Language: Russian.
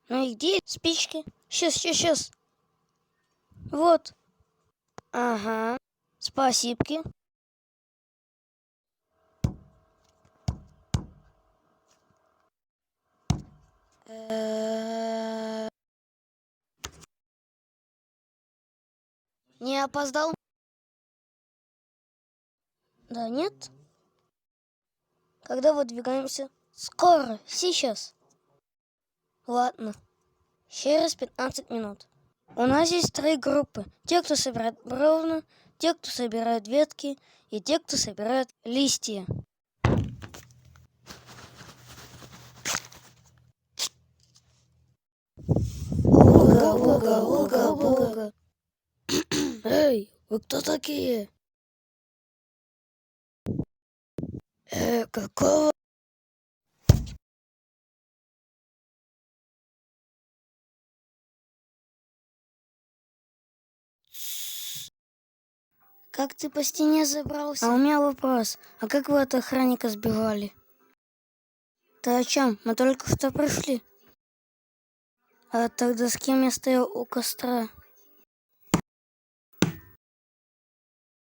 Ну и где спички? Сейчас. Вот. Ага. Спасибки. Э, Не опоздал? Да нет. Когда выдвигаемся? Скоро, сейчас. Ладно. Через 15 минут. У нас есть 3 группы. Те, кто собирает бревна, те, кто собирает ветки, и те, кто собирает листья. Уга. Эй, вы кто такие? Какого? Как ты по стене забрался? А у меня вопрос. А как вы от охранника сбивали? Ты о чем? Мы только что пришли. А тогда с кем я стоял у костра?